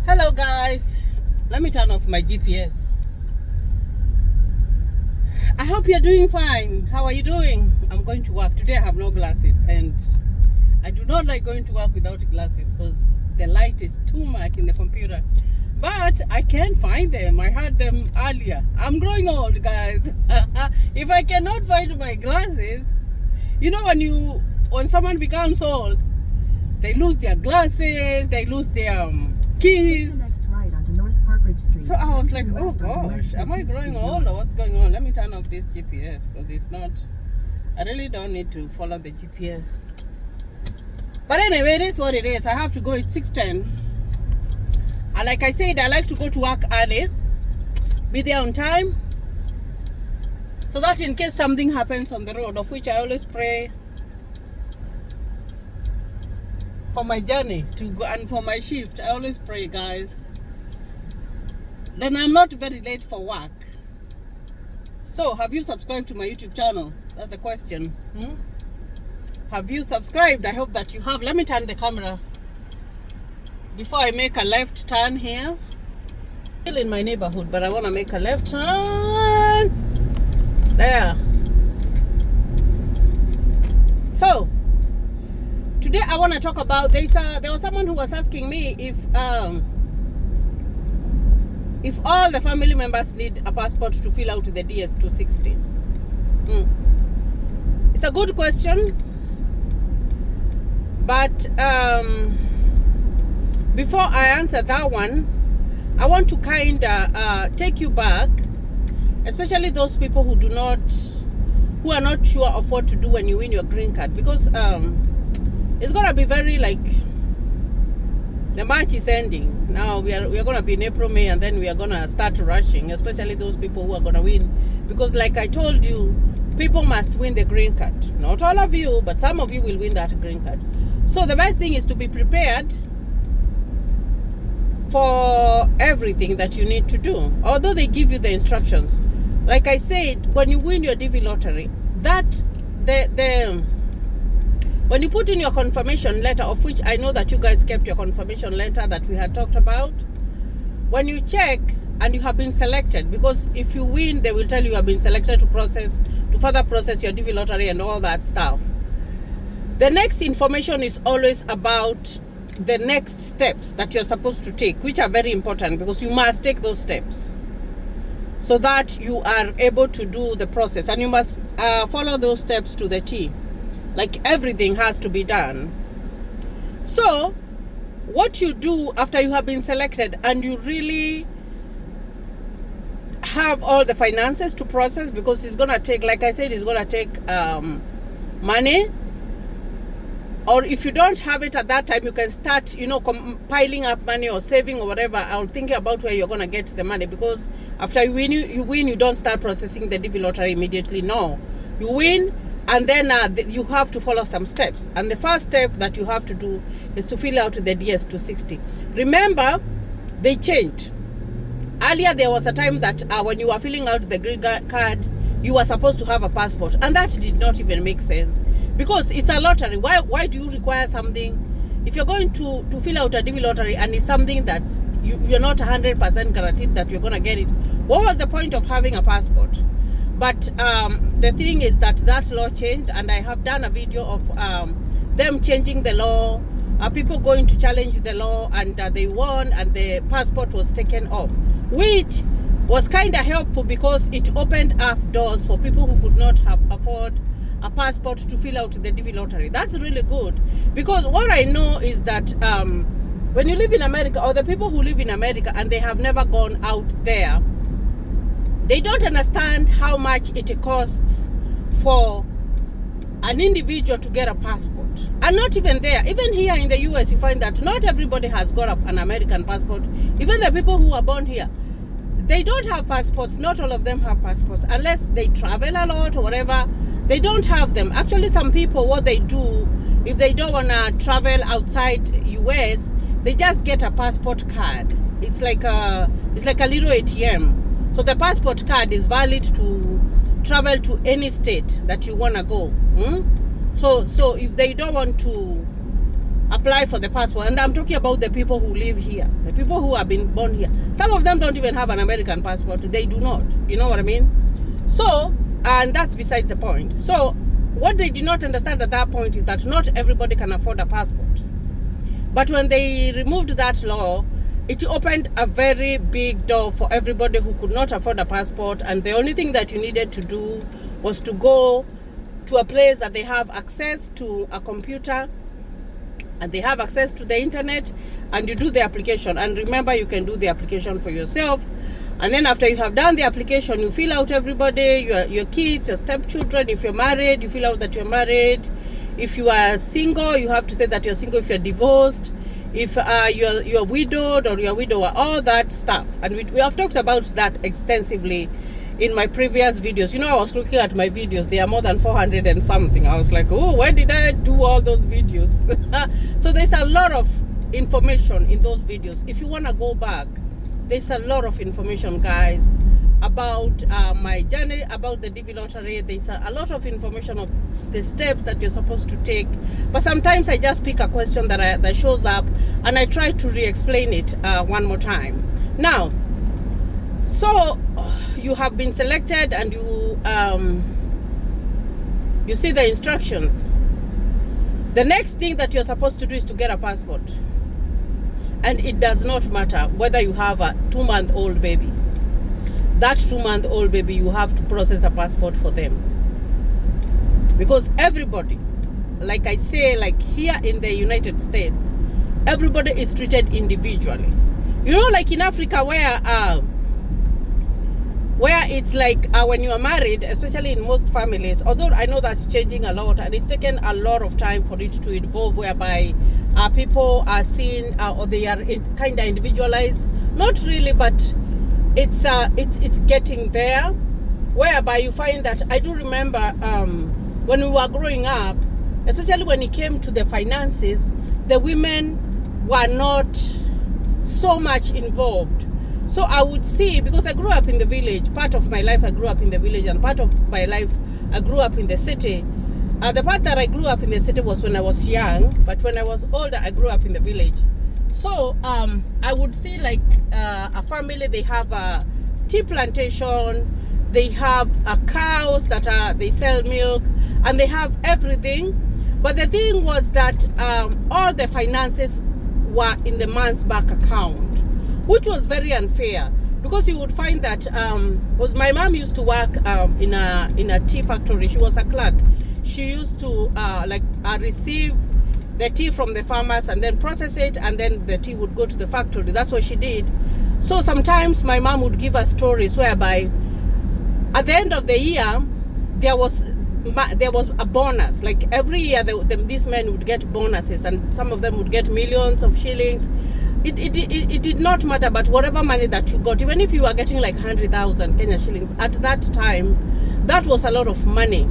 Hello guys, let me turn off my GPS. I hope you're doing fine. How are you doing? I'm going to work today. I have no glasses and I do not like going to work without glasses because the light is too much in the computer, but I can't find them. I had them earlier. I'm growing old, guys. If I cannot find my glasses, you know, when someone becomes old, they lose their glasses, they lose their keys. So I was like, oh gosh, am I growing old or what's going on? Let me turn off this GPS because it's not, I really don't need to follow the GPS. But anyway, it is what it is. I have to go. It's 6:10. And like I said, I like to go to work early, be there on time, so that in case something happens on the road, of which I always pray for my journey to go and for my shift. I always pray, guys. Then I'm not very late for work. So, have you subscribed to my YouTube channel? That's the question. Have you subscribed? I hope that you have. Let me turn the camera before I make a left turn here. Still in my neighborhood, but I want to make a left turn. There. So, today I want to talk about this. There was someone who was asking me if all the family members need a passport to fill out the DS-260. It's a good question, but before I answer that one, I want to kind of take you back, especially those people who are not sure of what to do when you win your green card, because it's gonna be very like, the March is ending. Now we are gonna be in April, May, and then we are gonna start rushing, especially those people who are gonna win. Because like I told you, people must win the green card. Not all of you, but some of you will win that green card. So the best thing is to be prepared for everything that you need to do. Although they give you the instructions. Like I said, when you win your DV lottery, when you put in your confirmation letter, of which I know that you guys kept your confirmation letter that we had talked about, when you check and you have been selected, because if you win, they will tell you have been selected to further process your DV lottery and all that stuff. The next information is always about the next steps that you're supposed to take, which are very important because you must take those steps so that you are able to do the process, and you must follow those steps to the T. Like everything has to be done. So what you do after you have been selected and you really have all the finances to process, because it's gonna take, like I said, it's gonna take money. Or if you don't have it at that time, you can start, piling up money or saving or whatever, or thinking about where you're gonna get the money. Because after you win, you don't start processing the DV lottery immediately. No, you win. And then you have to follow some steps. And the first step that you have to do is to fill out the DS-260. Remember, they changed. Earlier, there was a time that when you were filling out the green card, you were supposed to have a passport. And that did not even make sense. Because it's a lottery. Why do you require something? If you're going to fill out a DV lottery and it's something that you're not 100% guaranteed that you're going to get it, what was the point of having a passport? But the thing is that law changed, and I have done a video of them changing the law, people going to challenge the law, and they won, and the passport was taken off, which was kind of helpful because it opened up doors for people who could not afford a passport to fill out the DV lottery. That's really good, because what I know is that when you live in America, or the people who live in America and they have never gone out there, they don't understand how much it costs for an individual to get a passport. And not even there. Even here in the US, you find that not everybody has got an American passport. Even the people who are born here, they don't have passports. Not all of them have passports. Unless they travel a lot or whatever, they don't have them. Actually, some people, what they do, if they don't want to travel outside US, they just get a passport card. It's like a little ATM. So the passport card is valid to travel to any state that you want to go. So if they don't want to apply for the passport. And I'm talking about the people who live here, the people who have been born here. Some of them don't even have an American passport. They do not. You know what I mean? So, and that's besides the point. So, what they did not understand at that point is that not everybody can afford a passport. But when they removed that law, it opened a very big door for everybody who could not afford a passport. And the only thing that you needed to do was to go to a place that they have access to a computer and they have access to the internet, and you do the application. And remember, you can do the application for yourself. And then after you have done the application, you fill out everybody, your kids, your stepchildren. If you're married, you fill out that you're married. If you are single, you have to say that you're single. If you're divorced, if you're widowed or you're widower, all that stuff. And we have talked about that extensively in my previous videos. You know, I was looking at my videos. They are more than 400 and something. I was like, oh, where did I do all those videos? So there's a lot of information in those videos. If you want to go back, there's a lot of information, guys, about my journey, about the DV lottery. There's a lot of information of the steps that you're supposed to take. But sometimes I just pick a question that shows up and I try to re-explain it one more time. Now, so you have been selected and you see the instructions. The next thing that you're supposed to do is to get a passport. And it does not matter whether you have a 2-month-old baby. That 2-month-old baby, you have to process a passport for them. Because everybody, like I say, like here in the United States, everybody is treated individually. You know, like in Africa where it's like when you are married, especially in most families, although I know that's changing a lot and it's taken a lot of time for it to evolve, whereby people are seen or they are kind of individualized. Not really, but it's getting there, whereby you find that I do remember when we were growing up, especially when it came to the finances, the women were not so much involved. So I would see, because I grew up in the village, part of my life I grew up in the village and part of my life I grew up in the city. The part that I grew up in the city was when I was young, but when I was older I grew up in the village. So I would see like a family, they have a tea plantation, they have cows that they sell milk, and they have everything. But the thing was that all the finances were in the man's bank account, which was very unfair, because you would find that because my mom used to work in a tea factory. She was a clerk. She used to receive the tea from the farmers and then process it, and then the tea would go to the factory. That's what she did. So sometimes my mom would give us stories whereby at the end of the year there was a bonus. Like every year these men would get bonuses, and some of them would get millions of shillings. It did not matter, but whatever money that you got, even if you were getting like 100,000 Kenya shillings at that time, that was a lot of money.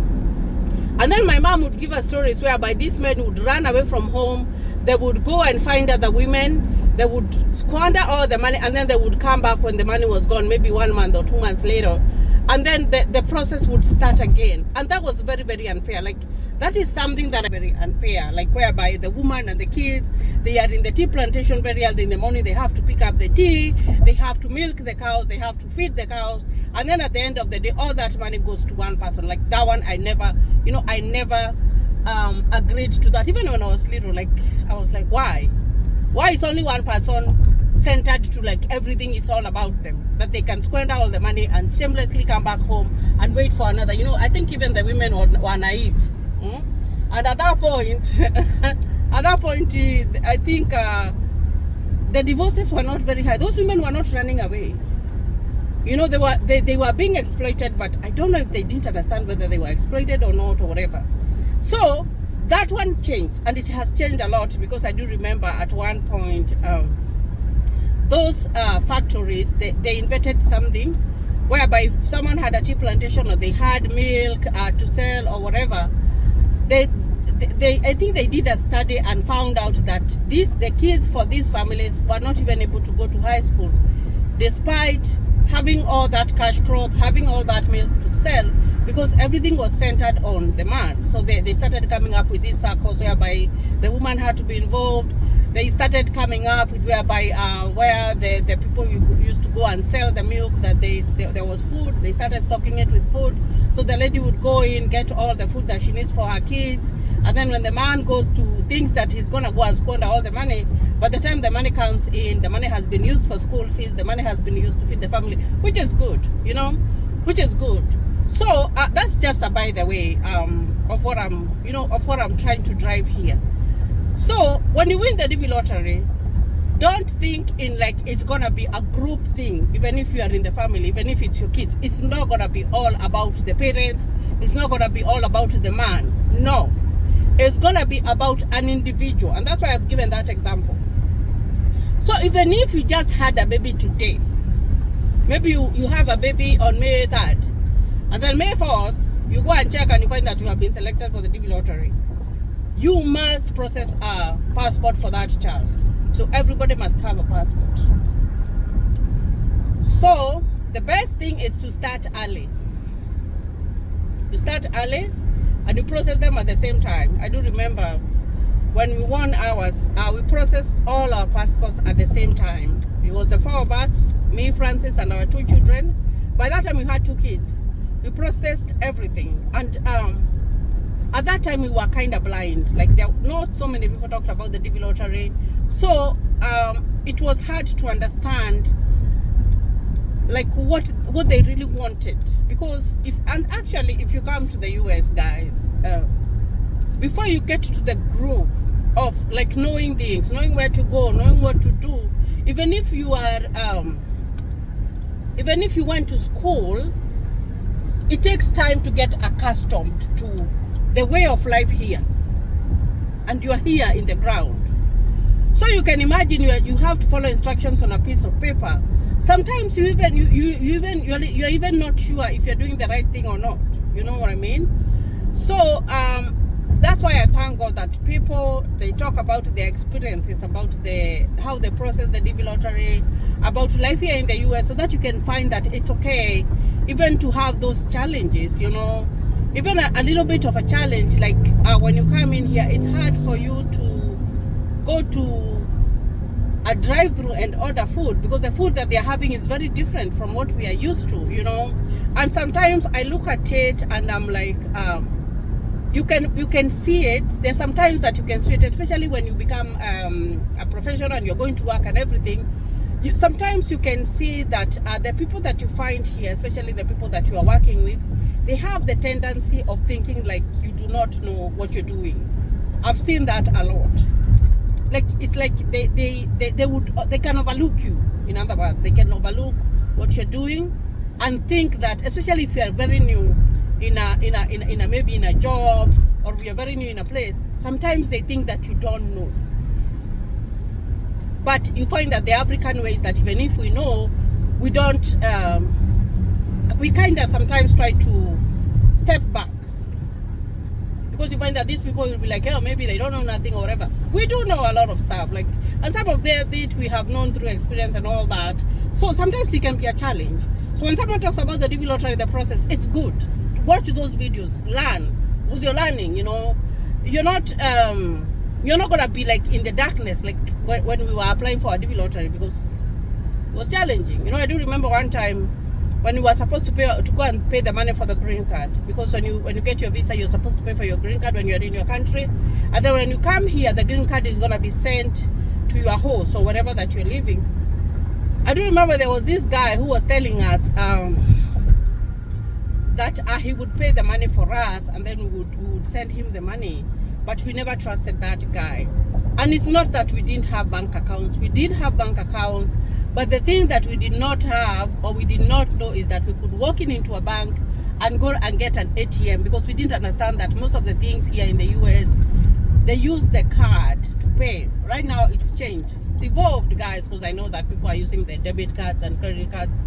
And then my mom would give us stories whereby these men would run away from home. They would go and find other women. They would squander all the money, and then they would come back when the money was gone, maybe 1 month or 2 months later. And then the process would start again. And that was very, very unfair. Like, that is something that is very unfair. Like, whereby the woman and the kids, they are in the tea plantation very early in the morning. They have to pick up the tea. They have to milk the cows. They have to feed the cows. And then at the end of the day, all that money goes to one person. Like, that one, I never agreed to that. Even when I was little, like, I was like, why? Why is only one person centered to, like, everything is all about them, that they can squander all the money and shamelessly come back home and wait for another? You know, I think even the women were naive. And at that point, I think the divorces were not very high. Those women were not running away. You know, they were being exploited, but I don't know if they didn't understand whether they were exploited or not or whatever. So that one changed, and it has changed a lot, because I do remember at one point those factories, they invented something whereby if someone had a tea plantation or they had milk to sell or whatever, I think they did a study and found out that the kids for these families were not even able to go to high school, despite having all that cash crop, having all that milk to sell, because everything was centered on the man. So they started coming up with these circles whereby the woman had to be involved. They started coming up with whereby where the people used to go and sell the milk, that there was food. They started stocking it with food. So the lady would go in, get all the food that she needs for her kids. And then when the man goes to thinks that he's going to go and squander all the money, by the time the money comes in, the money has been used for school fees, the money has been used to feed the family, which is good, you know, which is good. So that's just a by the way of what I'm trying to drive here. So when you win the DV lottery, don't think in like it's gonna be a group thing. Even if you are in the family, even if it's your kids, it's not gonna be all about the parents. It's not gonna be all about the man. No, it's gonna be about an individual, and that's why I've given that example. So even if you just had a baby today, maybe you have a baby on May 3rd, and then May 4th, you go and check and you find that you have been selected for the DV lottery. You must process a passport for that child. So everybody must have a passport. So the best thing is to start early. You start early and you process them at the same time. I do remember when we won ours, we processed all our passports at the same time. It was the 4 of us, me, Francis, and our 2 children. By that time we had 2 kids. We processed everything, and at that time we were kind of blind. Like there not so many people talked about the DV lottery, so it was hard to understand like what they really wanted. Because if you come to the US, guys, before you get to the groove of like knowing things, knowing where to go, knowing what to do, even if you went to school, it takes time to get accustomed to the way of life here, and you are here in the ground. So you can imagine you have to follow instructions on a piece of paper. Sometimes you're even not sure if you're doing the right thing or not. You know what I mean? So that's why I thank God that people, they talk about their experiences, about how they process the DV lottery, about life here in the US, so that you can find that it's okay even to have those challenges, you know. Even a little bit of a challenge, like when you come in here, it's hard for you to go to a drive-through and order food, because the food that they're having is very different from what we are used to, you know. And sometimes I look at it and I'm like, you can see it. There's sometimes that you can see it, especially when you become a professional and you're going to work and everything. Sometimes you can see that the people that you find here, especially the people that you are working with, they have the tendency of thinking like you do not know what you're doing. I've seen that a lot. Like it's like they can overlook you. In other words, they can overlook what you're doing and think that, especially if you're very new maybe in a job, or you're very new in a place, sometimes they think that you don't know. But you find that the African way is that even if we know, we don't, we kind of sometimes try to step back. Because you find that these people will be like, oh, maybe they don't know nothing or whatever. We do know a lot of stuff. Like, and some of it we have known through experience and all that. So sometimes it can be a challenge. So when someone talks about the DV lottery, the process, it's good. Watch those videos, learn. Because you're learning, you know. You're not gonna be like in the darkness like when we were applying for a DV lottery, because it was challenging. You know, I do remember one time when you were supposed to go and pay the money for the green card, because when you get your visa, you're supposed to pay for your green card when you're in your country, and then when you come here, the green card is gonna be sent to your house or wherever that you're living. I do remember there was this guy who was telling us that he would pay the money for us, and then we would send him the money. But we never trusted that guy. And it's not that we didn't have bank accounts. We did have bank accounts, but the thing that we did not have, or we did not know, is that we could walk into a bank and go and get an ATM, because we didn't understand that most of the things here in the US, they use the card to pay. Right now it's changed. It's evolved, guys, because I know that people are using their debit cards and credit cards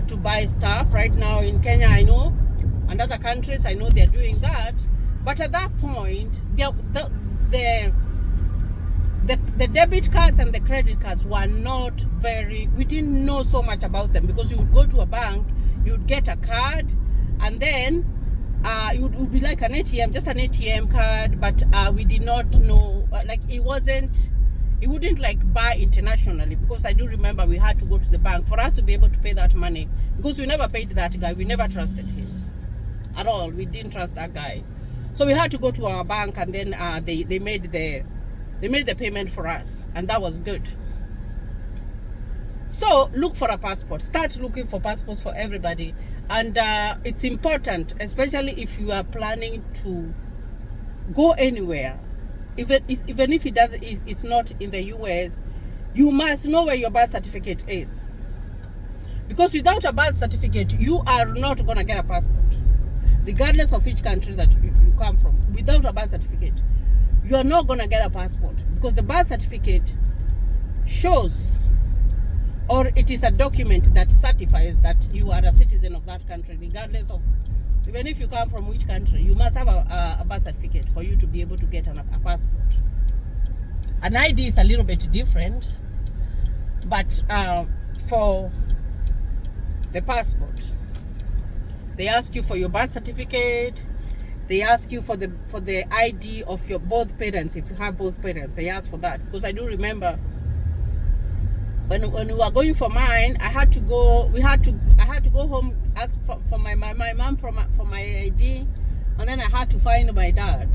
to buy stuff. Right now in Kenya, I know, and other countries, I know they're doing that. But at that point, the the debit cards and the credit cards were not we didn't know so much about them, because you would go to a bank, you would get a card, and then it would be like an ATM, just an ATM card, but we did not know, like it wouldn't like buy internationally, because I do remember we had to go to the bank for us to be able to pay that money, because we never paid that guy. We never trusted him at all. We didn't trust that guy. So we had to go to our bank, and then they made the payment for us, and that was good. So look for a passport. Start looking for passports for everybody, and it's important, especially if you are planning to go anywhere. Even if it's not in the US, you must know where your birth certificate is, because without a birth certificate, you are not gonna get a passport, regardless of which country that you come from. Without a birth certificate, you are not gonna get a passport, because the birth certificate shows, or it is a document that certifies that you are a citizen of that country, regardless of, even if you come from which country, you must have a birth certificate for you to be able to get a passport. An ID is a little bit different, but for the passport, they ask you for your birth certificate. They ask you for the ID of your both parents. If you have both parents, they ask for that, because I do remember when we were going for mine, I had to go home, ask for my mom for my ID, and then I had to find my dad.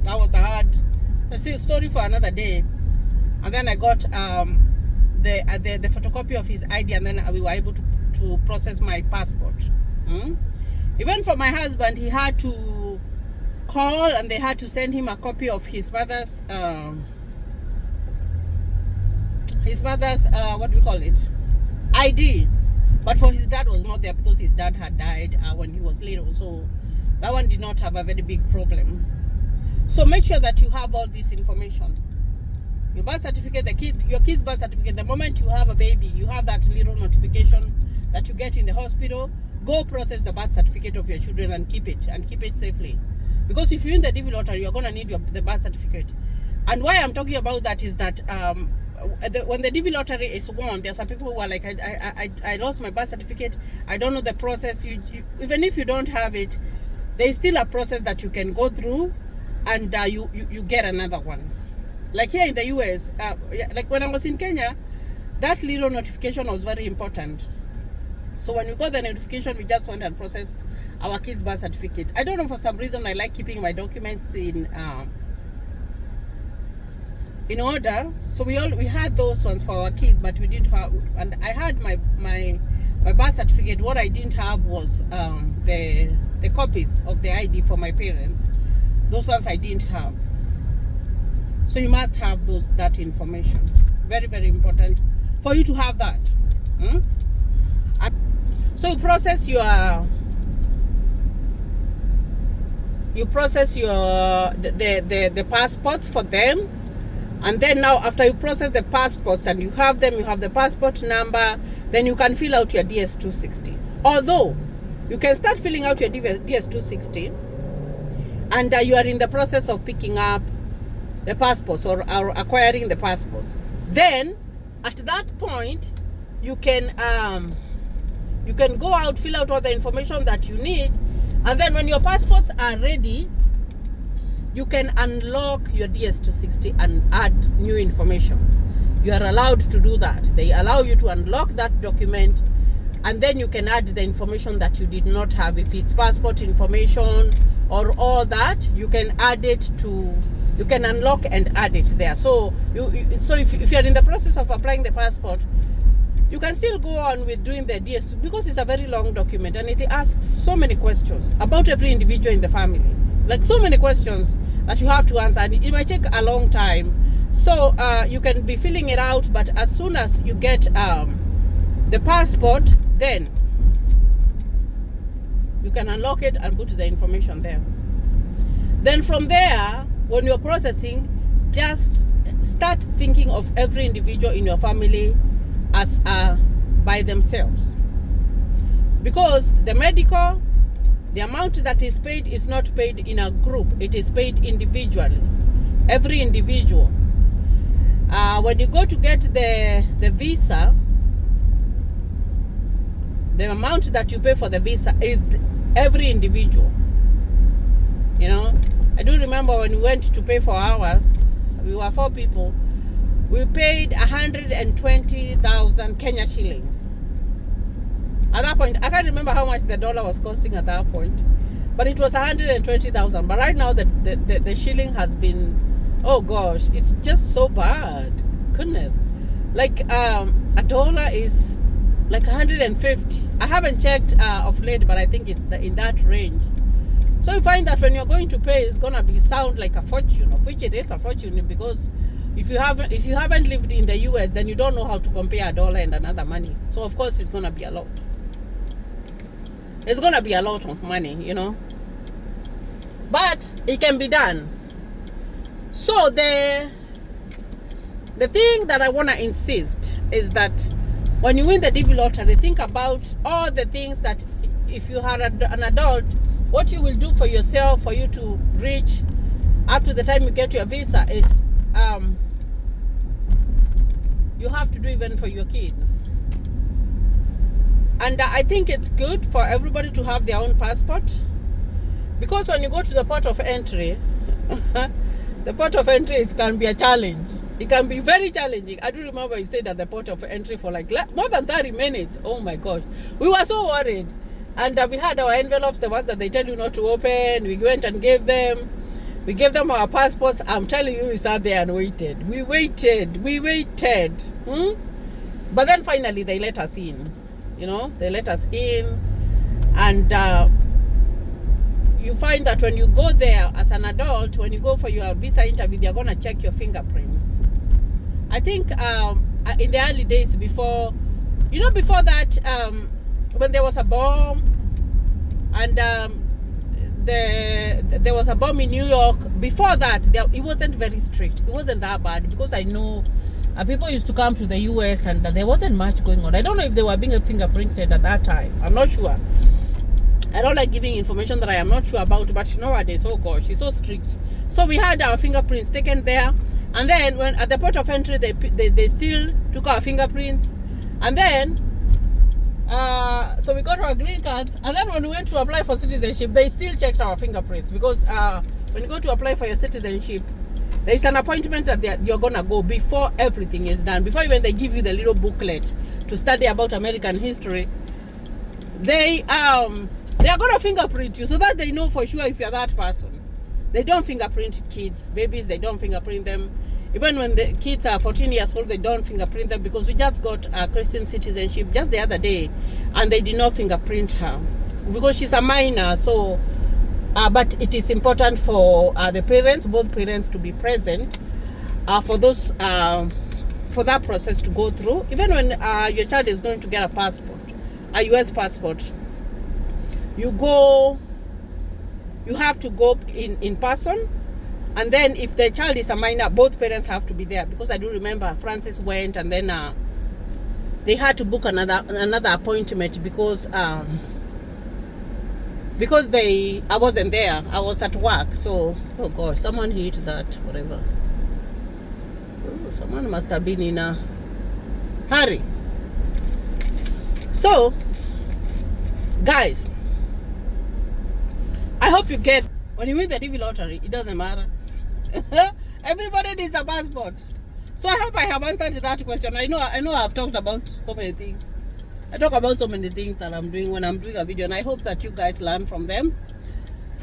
That was a hard story for another day. And then I got the photocopy of his ID, and then we were able to process my passport. Even for my husband, he had to call, and they had to send him a copy of his mother's what do we call it, ID. But for his dad was not there, because his dad had died when he was little, so that one did not have a very big problem. So make sure that you have all this information. Your birth certificate, your kid's birth certificate. The moment you have a baby, you have that little notification that you get in the hospital. Go process the birth certificate of your children and keep it safely, because if you're in the DV lottery, you're gonna need the birth certificate. And why I'm talking about that is that when the DV lottery is won, there are some people who are like, I lost my birth certificate, I don't know the process. Even if you don't have it, there is still a process that you can go through, and you get another one. Like here in the US, like when I was in Kenya, that little notification was very important. So when we got the notification, we just went and processed our kids' birth certificate. I don't know, for some reason I like keeping my documents in order. So we had those ones for our kids, but we didn't have. And I had my birth certificate. What I didn't have was the copies of the ID for my parents. Those ones I didn't have. So you must have that information. Very, very important for you to have that. So you process the passports for them, and then now after you process the passports and you have them, you have the passport number, then you can fill out your DS-260. Although you can start filling out your DS-260, and you are in the process of picking up the passports or acquiring the passports. Then at that point, you can go out, fill out all the information that you need, and then when your passports are ready, you can unlock your DS-260 and add new information. You are allowed to do that. They allow you to unlock that document, and then you can add the information that you did not have. If it's passport information or all that, you can add it to, you can unlock and add it there. So if you're in the process of applying the passport, you can still go on with doing the DS, because it's a very long document and it asks so many questions about every individual in the family. Like so many questions that you have to answer, and it might take a long time. So you can be filling it out, but as soon as you get the passport, then you can unlock it and put the information there. Then from there, when you're processing, just start thinking of every individual in your family as by themselves, because the medical, the amount that is paid is not paid in a group, it is paid individually, every individual. When you go to get the visa, the amount that you pay for the visa is every individual. You know, I do remember when we went to pay for ours, we were 4 people. We paid 120,000 Kenya shillings. At that point, I can't remember how much the dollar was costing at that point, but it was 120,000. But right now, the shilling has been, oh gosh, it's just so bad. Goodness, like a dollar is like 150. I haven't checked of late, but I think it's in that range. So you find that when you're going to pay, it's gonna sound like a fortune, of which it is a fortune, because if you haven't lived in the US, then you don't know how to compare a dollar and another money. So of course it's gonna be a lot. It's gonna be a lot of money, you know. But it can be done. So the thing that I wanna insist is that when you win the DV lottery, think about all the things that, if you are an adult, what you will do for yourself, for you to reach up to the time you get your visa, is you have to do even for your kids. And I think it's good for everybody to have their own passport, because when you go to the port of entry, the port of entry can be a challenge. It can be very challenging. I do remember I stayed at the port of entry for like more than 30 minutes. Oh my gosh. We were so worried. And we had our envelopes, the ones that they tell you not to open. We went and gave them. We gave them our passports. I'm telling you, we sat there and waited. We waited. But then finally they let us in. You know, they let us in. And you find that when you go there as an adult, when you go for your visa interview, they're going to check your fingerprints. I think in the early days before that, when there was a bomb, and there was a bomb in New York, before that, it wasn't very strict. It wasn't that bad, because I know people used to come to the US and there wasn't much going on. I don't know if they were being fingerprinted at that time. I'm not sure. I don't like giving information that I am not sure about, but nowadays, oh gosh, it's so strict. So we had our fingerprints taken there, and then when at the port of entry, they still took our fingerprints, and then so we got our green cards, and then when we went to apply for citizenship, they still checked our fingerprints, because when you go to apply for your citizenship, there is an appointment that you're gonna go before everything is done. Before even they give you the little booklet to study about American history, they are gonna fingerprint you so that they know for sure if you're that person. They don't fingerprint kids, babies. They don't fingerprint them. Even when the kids are 14 years old, they don't fingerprint them, because we just got a Christian citizenship just the other day, and they did not fingerprint her because she's a minor. So, but it is important for the parents, both parents, to be present for those for that process to go through. Even when your child is going to get a passport, a US passport, you have to go in person. And then if the child is a minor, both parents have to be there, because I do remember Francis went, and then they had to book another appointment, because I wasn't there. I was at work. So, oh gosh, someone hit that, whatever. Oh, someone must have been in a hurry. So, guys, I hope you get, when you win the DV lottery, it doesn't matter. Everybody needs a passport. So I hope I have answered that question. I know I've talked about so many things. I talk about so many things that I'm doing when I'm doing a video, and I hope that you guys learn from them.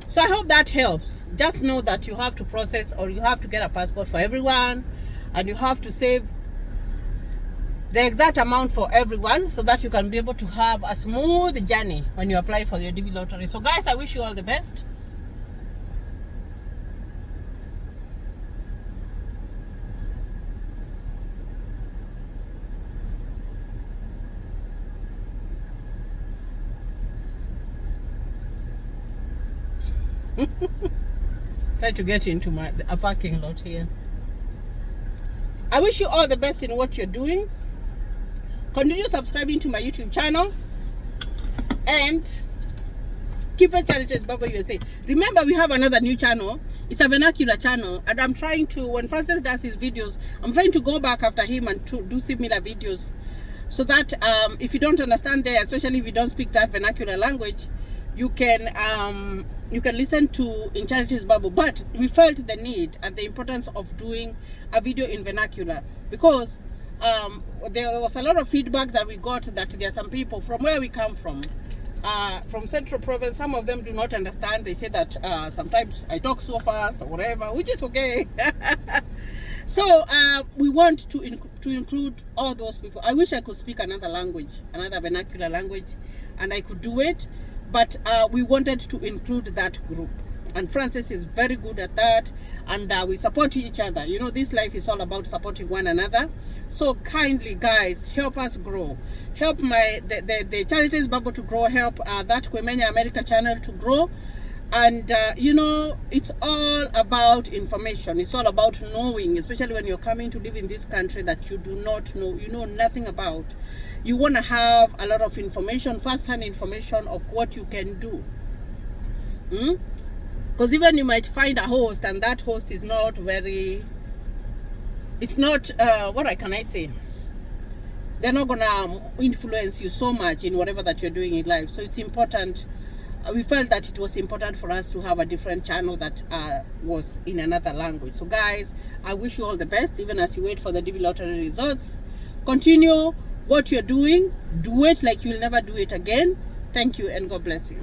So I hope that helps. Just know that you have to process, or you have to get a passport for everyone, and you have to save the exact amount for everyone, so that you can be able to have a smooth journey when you apply for your DV lottery. So guys, I wish you all the best. Try to get into a parking lot here. I wish you all the best in what you're doing. Continue subscribing to my YouTube channel, and Keep it Charities Bubble USA. Remember, we have another new channel. It's a vernacular channel, and I'm trying to, when Francis does his videos, I'm trying to go back after him and to do similar videos, so that if you don't understand there, especially if you don't speak that vernacular language, you can listen to in Charities Bubble. But we felt the need and the importance of doing a video in vernacular, because there was a lot of feedback that we got that there are some people from where we come from Central Province, some of them do not understand. They say that sometimes I talk so fast or whatever, which is okay. So we want to include all those people. I wish I could speak another language, another vernacular language, and I could do it, but we wanted to include that group. And Francis is very good at that, and we support each other. You know, this life is all about supporting one another. So kindly, guys, help us grow. Help the Charities Bubble to grow. Help that Kwemenya America channel to grow. And you know, it's all about information. It's all about knowing, especially when you're coming to live in this country that you do not know, you know nothing about. You want to have a lot of information, first-hand information of what you can do. Because even you might find a host, and that host is not very, it's not, what can I say? They're not going to influence you so much in whatever that you're doing in life. So it's important. We felt that it was important for us to have a different channel that was in another language. So guys, I wish you all the best, even as you wait for the DV lottery results. Continue what you're doing. Do it like you'll never do it again. Thank you, and God bless you.